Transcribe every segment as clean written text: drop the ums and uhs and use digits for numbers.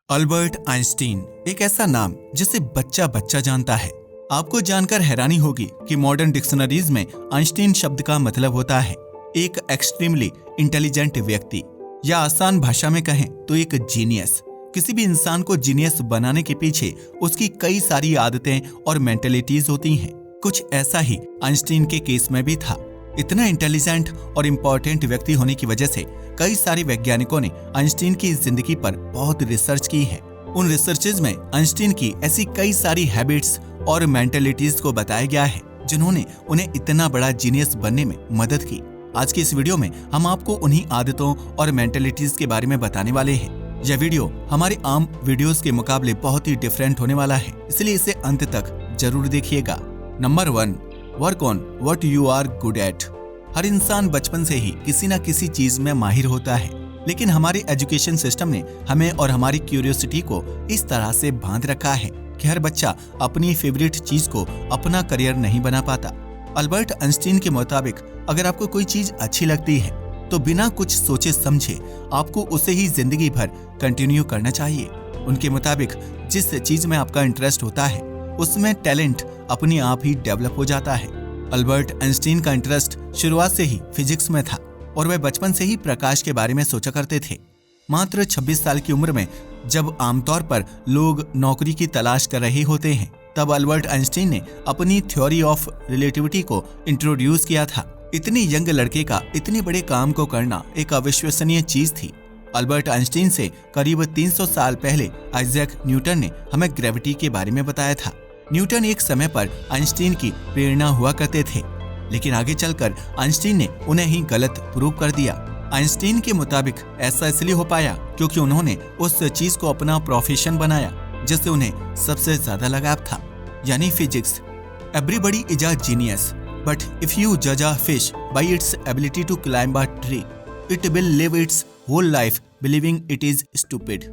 Albert Einstein एक ऐसा नाम जिसे बच्चा बच्चा जानता है। आपको जानकर हैरानी होगी कि मॉडर्न डिक्शनरीज में आइंस्टीन शब्द का मतलब होता है एक एक्सट्रीमली इंटेलिजेंट व्यक्ति, या आसान भाषा में कहें तो एक जीनियस। किसी भी इंसान को जीनियस बनाने के पीछे उसकी कई सारी आदतें और मेंटलिटीज होती हैं। कुछ ऐसा ही आइंस्टीन के केस में भी था। इतना इंटेलिजेंट और इम्पोर्टेंट व्यक्ति होने की वजह से कई सारे वैज्ञानिकों ने आइंस्टीन की जिंदगी पर बहुत रिसर्च की है। उन रिसर्चेज में आइंस्टीन की ऐसी कई सारी हैबिट्स और मेंटलिटीज को बताया गया है जिन्होंने उन्हें इतना बड़ा जीनियस बनने में मदद की। आज की इस वीडियो में हम आपको उन्हीं आदतों और मेंटलिटीज के बारे में बताने वाले हैं। यह वीडियो हमारे आम वीडियोस के मुकाबले बहुत ही डिफरेंट होने वाला है, इसलिए इसे अंत तक जरूर देखिएगा। Number 1, work on what you are good at. हर इंसान बचपन से ही किसी न किसी चीज में माहिर होता है, लेकिन हमारे एजुकेशन सिस्टम ने हमें और हमारी क्यूरियोसिटी को इस तरह से बांध रखा है कि हर बच्चा अपनी फेवरेट चीज को अपना करियर नहीं बना पाता। अल्बर्ट आइंस्टीन के मुताबिक अगर आपको कोई चीज अच्छी लगती है तो बिना कुछ सोचे समझे आपको उसे ही जिंदगी भर कंटिन्यू करना चाहिए। उनके मुताबिक जिस चीज में आपका इंटरेस्ट होता है उसमें टैलेंट अपने आप ही डेवलप हो जाता है। अल्बर्ट आइंस्टीन का इंटरेस्ट शुरुआत से ही फिजिक्स में था और वह बचपन से ही प्रकाश के बारे में सोचा करते थे। मात्र 26 साल की उम्र में जब आमतौर पर लोग नौकरी की तलाश कर रहे होते हैं, तब अल्बर्ट आइंस्टीन ने अपनी थ्योरी ऑफ रिलेटिविटी को इंट्रोड्यूस किया था। इतने यंग लड़के का इतने बड़े काम को करना एक अविश्वसनीय चीज थी। अल्बर्ट आइंस्टीन से करीब 300 साल पहले आइजैक न्यूटन ने हमें ग्रेविटी के बारे में बताया था। न्यूटन एक समय पर आइंस्टीन की प्रेरणा हुआ करते थे, लेकिन आगे चलकर आइंस्टीन ने उन्हें ही गलत प्रूव कर दिया। आइंस्टीन के मुताबिक ऐसा इसलिए हो पाया क्योंकि उन्होंने उस चीज को अपना प्रोफेशन बनाया जिससे उन्हें सबसे ज्यादा लगाव था, यानी physics. Everybody is a genius, but if you जज a fish by its ability to climb a tree, it will live its whole life believing it is stupid.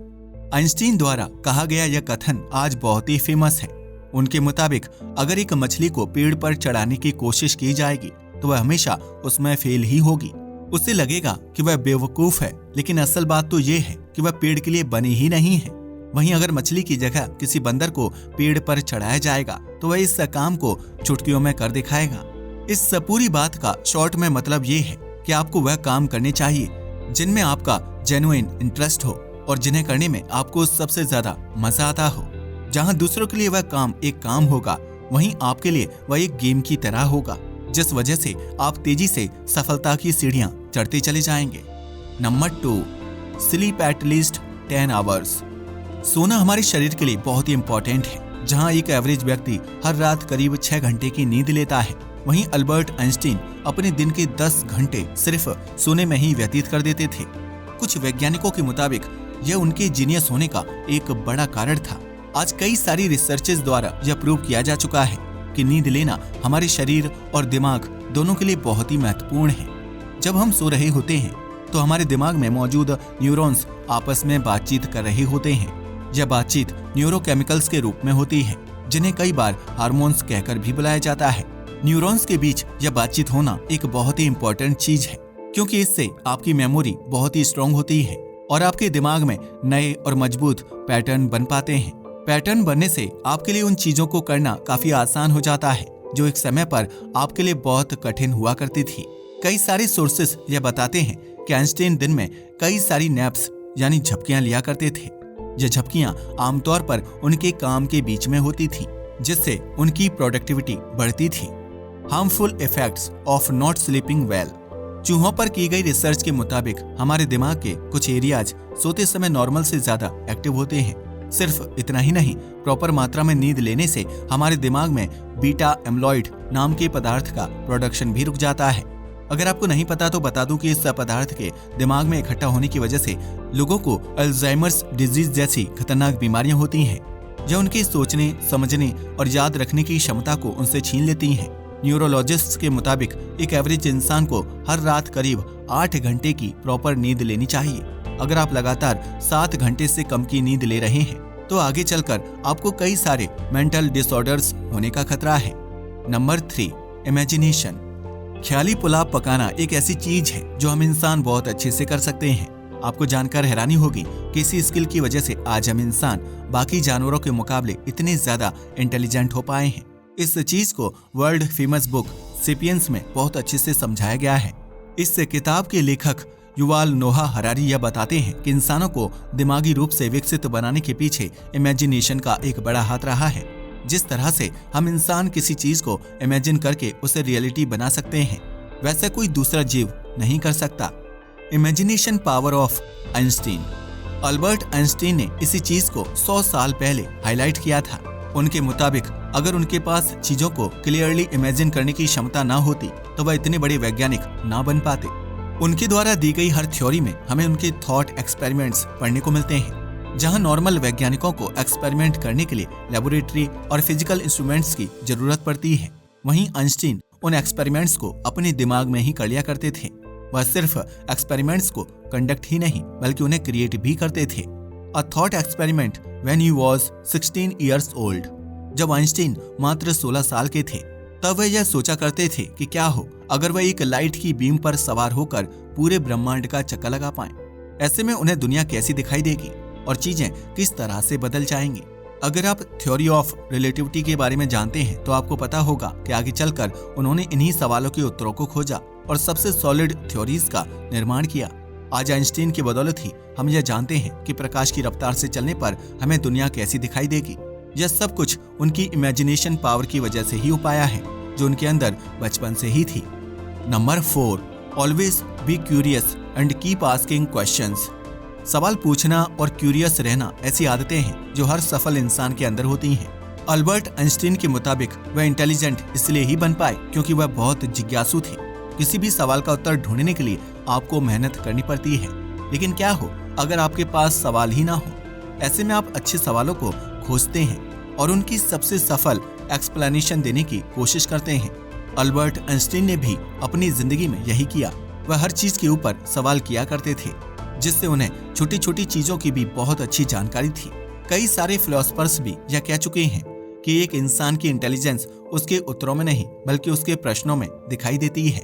Einstein द्वारा कहा गया यह कथन आज बहुत ही फेमस है। उनके मुताबिक अगर एक मछली को पेड़ पर चढ़ाने की कोशिश की जाएगी तो वह हमेशा उसमें फेल ही होगी। उसे लगेगा कि वह बेवकूफ है, लेकिन असल बात तो ये है कि वह पेड़ के लिए बनी ही नहीं है। वहीं अगर मछली की जगह किसी बंदर को पेड़ पर चढ़ाया जाएगा तो वह इस काम को चुटकियों में कर दिखाएगा। इस पूरी बात का शॉर्ट में मतलब ये है कि आपको वह काम करने चाहिए जिनमें आपका जेन्युइन इंटरेस्ट हो और जिन्हें करने में आपको सबसे ज्यादा मजा आता हो। जहां दूसरों के लिए वह काम एक काम होगा, वहीं आपके लिए वह एक गेम की तरह होगा, जिस वजह से आप तेजी से सफलता की सीढ़ियां चढ़ते चले जाएंगे। Number 2, sleep at least 10 hours. सोना हमारे शरीर के लिए बहुत ही इंपॉर्टेंट है। जहां एक एवरेज व्यक्ति हर रात करीब 6 घंटे की नींद लेता है, वहीं अल्बर्ट आइंस्टीन अपने दिन के 10 घंटे सिर्फ सोने में ही व्यतीत कर देते थे। कुछ वैज्ञानिकों के मुताबिक यह उनके जीनियस होने का एक बड़ा कारण था। आज कई सारी रिसर्चेस द्वारा यह प्रूव किया जा चुका है कि नींद लेना हमारे शरीर और दिमाग दोनों के लिए बहुत ही महत्वपूर्ण है। जब हम सो रहे होते हैं तो हमारे दिमाग में मौजूद न्यूरॉन्स आपस में बातचीत कर रहे होते हैं। यह बातचीत न्यूरोकेमिकल्स के रूप में होती है, जिन्हें कई बार हार्मोन्स कहकर भी बुलाया जाता है। न्यूरॉन्स के बीच यह बातचीत होना एक बहुत ही इंपॉर्टेंट चीज है, क्योंकि इससे आपकी मेमोरी बहुत ही स्ट्रांग होती है और आपके दिमाग में नए और मजबूत पैटर्न बन पाते हैं। पैटर्न बनने से आपके लिए उन चीजों को करना काफी आसान हो जाता है जो एक समय पर आपके लिए बहुत कठिन हुआ करती थी। कई सारे सोर्सेस यह बताते हैं कि आइंस्टीन दिन में कई सारी नैप्स यानी झपकियां लिया करते थे। ये झपकियां आमतौर पर उनके काम के बीच में होती थी, जिससे उनकी प्रोडक्टिविटी बढ़ती थी। Harmful effects of not sleeping well. चूहों पर की गई रिसर्च के मुताबिक हमारे दिमाग के कुछ एरियाज सोते समय नॉर्मल से ज्यादा एक्टिव होते हैं। सिर्फ इतना ही नहीं, प्रॉपर मात्रा में नींद लेने से हमारे दिमाग में बीटा एम्लॉइड नाम के पदार्थ का प्रोडक्शन भी रुक जाता है। अगर आपको नहीं पता तो बता दूं कि इस पदार्थ के दिमाग में इकट्ठा होने की वजह से लोगों को अल्जाइमर्स डिजीज जैसी खतरनाक बीमारियां होती हैं। यह उनके सोचने, समझने और याद रखने की क्षमता को उनसे छीन लेती हैं। न्यूरोलॉजिस्ट्स के मुताबिक एक एवरेज इंसान को हर रात करीब 8 घंटे की प्रॉपर नींद लेनी चाहिए। अगर आप लगातार 7 घंटे से कम की नींद ले रहे हैं तो आगे चलकर आपको कई सारे मेंटल डिसऑर्डर्स होने का खतरा है। Number 3, imagination. ख्याली पुलाव पकाना एक ऐसी चीज है जो हम इंसान बहुत अच्छे से कर सकते हैं। आपको जानकर हैरानी होगी कि इसी स्किल की वजह से आज हम इंसान बाकी जानवरों के मुकाबले इतने ज्यादा इंटेलिजेंट हो पाए हैं। इस चीज को वर्ल्ड फेमस बुक सेपियंस में बहुत अच्छे से समझाया गया है। इस किताब के लेखक युवाल नोहा हरारी यह बताते हैं कि इंसानों को दिमागी रूप से विकसित बनाने के पीछे इमेजिनेशन का एक बड़ा हाथ रहा है। जिस तरह से हम इंसान किसी चीज को इमेजिन करके उसे रियलिटी बना सकते हैं, वैसा कोई दूसरा जीव नहीं कर सकता। Imagination power of Einstein. Albert Einstein ने इसी चीज को 100 साल पहले हाईलाइट किया था। उनके मुताबिक अगर उनके पास चीजों को क्लियरली इमेजिन करने की क्षमता ना होती तो वह इतने बड़े वैज्ञानिक ना बन पाते। उनके द्वारा दी गई हर थ्योरी में हमें उनके थॉट एक्सपेरिमेंट्स पढ़ने को मिलते हैं। जहां नॉर्मल वैज्ञानिकों को एक्सपेरिमेंट करने के लिए लेबोरेटरी और फिजिकल इंस्ट्रूमेंट्स की जरूरत पड़ती है, वहीं आइंस्टीन उन एक्सपेरिमेंट्स को अपने दिमाग में ही कर लिया करते थे। वह सिर्फ एक्सपेरिमेंट्स को कंडक्ट ही नहीं बल्कि उन्हें क्रिएट भी करते थे। A thought experiment when he was 16 years old. जब आइंस्टीन मात्र 16 साल के थे तब वह यह सोचा करते थे कि क्या हो अगर वह एक लाइट की बीम पर सवार होकर पूरे ब्रह्मांड का चक्कर लगा पाएं। ऐसे में उन्हें दुनिया कैसी दिखाई देगी और चीजें किस तरह से बदल जाएंगी। अगर आप थ्योरी ऑफ रिलेटिविटी के बारे में जानते हैं तो आपको पता होगा कि आगे चलकर उन्होंने इन्हीं सवालों के उत्तरों को खोजा और सबसे सॉलिड थ्योरीज का निर्माण किया। आज आइंस्टीन की बदौलत ही हम यह जानते हैं कि प्रकाश की रफ्तार से चलने पर हमें दुनिया कैसी दिखाई देगी। यह सब कुछ उनकी इमेजिनेशन पावर की वजह से ही हो पाया है, जो उनके अंदर बचपन से ही थी। Number 4, always be curious and keep asking questions. सवाल पूछना और क्यूरियस रहना ऐसी आदतें हैं जो हर सफल इंसान के अंदर होती हैं। अल्बर्ट आइंस्टीन के मुताबिक वह इंटेलिजेंट इसलिए ही बन पाए क्योंकि वह बहुत जिज्ञासु थे। किसी भी सवाल का उत्तर ढूंढने के लिए आपको मेहनत करनी पड़ती है, लेकिन क्या हो अगर आपके पास सवाल ही ना हो। ऐसे में आप अच्छे सवालों को खोजते हैं और उनकी सबसे सफल एक्सप्लेनेशन देने की कोशिश करते हैं। अल्बर्ट आइंस्टीन ने भी अपनी जिंदगी में यही किया। वह हर चीज के ऊपर सवाल किया करते थे, जिससे उन्हें छोटी छोटी चीजों की भी बहुत अच्छी जानकारी थी। कई सारे फिलोसफर्स भी यह कह चुके हैं कि एक इंसान की इंटेलिजेंस उसके उत्तरों में नहीं बल्कि उसके प्रश्नों में दिखाई देती है।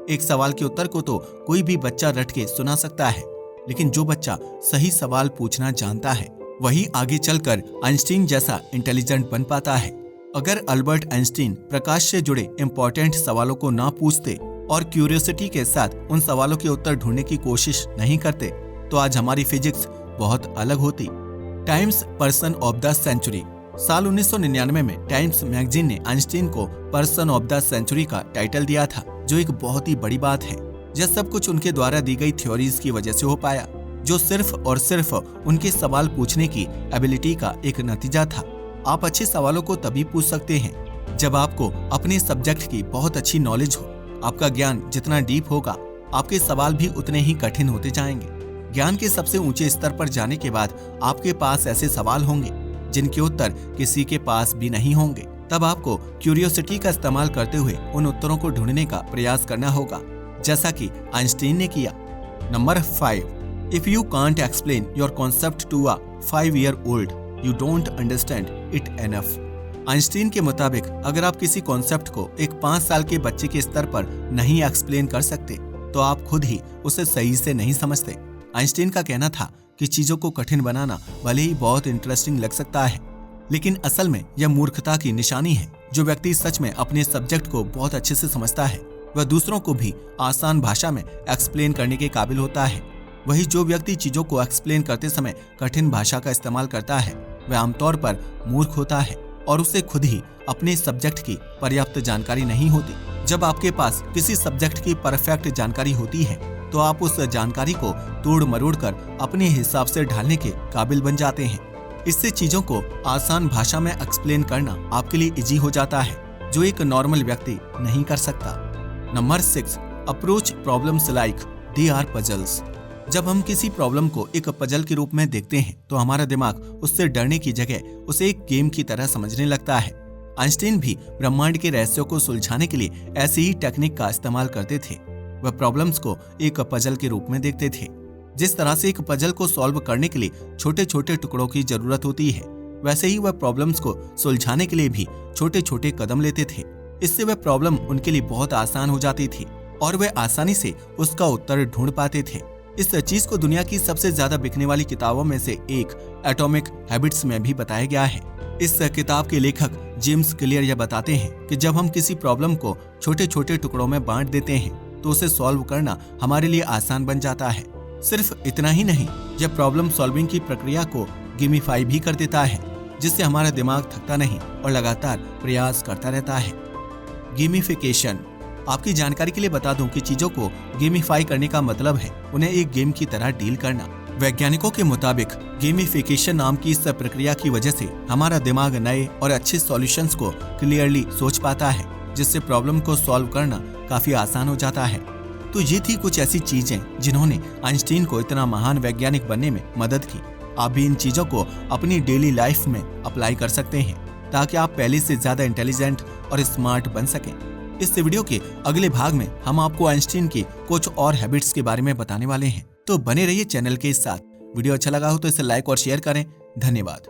एक सवाल के उत्तर को तो कोई भी बच्चा रट के सुना सकता है, लेकिन जो बच्चा सही सवाल पूछना जानता है वही आगे चलकर आइंस्टीन जैसा इंटेलिजेंट बन पाता है। अगर अल्बर्ट आइंस्टीन प्रकाश से जुड़े इम्पोर्टेंट सवालों को ना पूछते और क्यूरियोसिटी के साथ उन सवालों के उत्तर ढूंढने की कोशिश नहीं करते तो आज हमारी फिजिक्स बहुत अलग होती। Time's person of the century. साल 1999 में टाइम्स मैगजीन ने आइंस्टीन को पर्सन ऑफ द सेंचुरी का टाइटल दिया था, जो एक बहुत ही बड़ी बात है। यह सब कुछ उनके द्वारा दी गई थ्योरीज की वजह से हो पाया, जो सिर्फ और सिर्फ उनके सवाल पूछने की एबिलिटी का एक नतीजा था। आप अच्छे सवालों को तभी पूछ सकते हैं जब आपको अपने सब्जेक्ट की बहुत अच्छी नॉलेज हो। आपका ज्ञान जितना डीप होगा, आपके सवाल भी उतने ही कठिन होते जाएंगे। ज्ञान के सबसे ऊंचे स्तर पर जाने के बाद आपके पास ऐसे सवाल होंगे जिनके उत्तर किसी के पास भी नहीं होंगे। तब आपको क्यूरियोसिटी का इस्तेमाल करते हुए उन उत्तरों को ढूंढने का प्रयास करना होगा, जैसा कि आइंस्टीन ने किया। Number 5, if you can't explain your concept to a 5-year-old, you don't understand it enough. Einstein के मुताबिक अगर आप किसी कॉन्सेप्ट को एक 5 साल के बच्चे के स्तर पर नहीं एक्सप्लेन कर सकते तो आप खुद ही उसे सही से नहीं समझते। आइंस्टीन का कहना था कि चीजों को कठिन बनाना भले ही बहुत इंटरेस्टिंग लग सकता है, लेकिन असल में यह मूर्खता की निशानी है। जो व्यक्ति सच में अपने सब्जेक्ट को बहुत अच्छे से समझता है वह दूसरों को भी आसान भाषा में एक्सप्लेन करने के काबिल होता है। वही जो व्यक्ति चीजों को एक्सप्लेन करते समय कठिन भाषा का इस्तेमाल करता है वह आमतौर पर मूर्ख होता है और उसे खुद ही अपने सब्जेक्ट की पर्याप्त जानकारी नहीं होती। जब आपके पास किसी सब्जेक्ट की परफेक्ट जानकारी होती है तो आप उस जानकारी को तोड़ मरोड़ कर अपने हिसाब से ढालने के काबिल बन जाते हैं। इससे चीजों को आसान भाषा में एक्सप्लेन करना आपके लिए इजी हो जाता है, जो एक नॉर्मल व्यक्ति नहीं कर सकता। Number 6, approach problems like they are puzzles. जब हम किसी प्रॉब्लम को एक पजल के रूप में देखते हैं तो हमारा दिमाग उससे डरने की जगह उसे एक गेम की तरह समझने लगता है। आइंस्टीन भी ब्रह्मांड के रहस्यों को सुलझाने के लिए ऐसी ही टेक्निक का इस्तेमाल करते थे। वह प्रॉब्लम्स को एक पजल के रूप में देखते थे। जिस तरह से एक पजल को सॉल्व करने के लिए छोटे छोटे टुकड़ों की जरूरत होती है, वैसे ही वह प्रॉब्लम्स को सुलझाने के लिए भी छोटे छोटे कदम लेते थे। इससे वह प्रॉब्लम उनके लिए बहुत आसान हो जाती थी और वे आसानी से उसका उत्तर ढूंढ पाते थे। इस चीज को दुनिया की सबसे ज्यादा बिकने वाली किताबों में से एक एटॉमिक हैबिट्स में भी बताया गया है। इस किताब के लेखक जेम्स क्लियर यह बताते हैं कि जब हम किसी प्रॉब्लम को छोटे छोटे टुकड़ों में बांट देते हैं तो उसे सॉल्व करना हमारे लिए आसान बन जाता है। सिर्फ इतना ही नहीं, यह प्रॉब्लम सॉल्विंग की प्रक्रिया को गेमिफाई भी कर देता है, जिससे हमारा दिमाग थकता नहीं और लगातार प्रयास करता रहता है। गेमिफिकेशन। आपकी जानकारी के लिए बता दूं कि चीजों को गेमिफाई करने का मतलब है उन्हें एक गेम की तरह डील करना। वैज्ञानिकों के मुताबिक गेमिफिकेशन नाम की इस प्रक्रिया की वजह से हमारा दिमाग नए और अच्छे सॉल्यूशंस को क्लियरली सोच पाता है, जिससे प्रॉब्लम को सॉल्व करना काफी आसान हो जाता है। तो ये थी कुछ ऐसी चीजें जिन्होंने आइंस्टीन को इतना महान वैज्ञानिक बनने में मदद की। आप भी इन चीजों को अपनी डेली लाइफ में अप्लाई कर सकते हैं ताकि आप पहले से ज्यादा इंटेलिजेंट और स्मार्ट बन सकें। इस वीडियो के अगले भाग में हम आपको आइंस्टीन की कुछ और हैबिट्स के बारे में बताने वाले हैं, तो बने रहिए चैनल के साथ। वीडियो अच्छा लगा हो तो इसे लाइक और शेयर करें। धन्यवाद।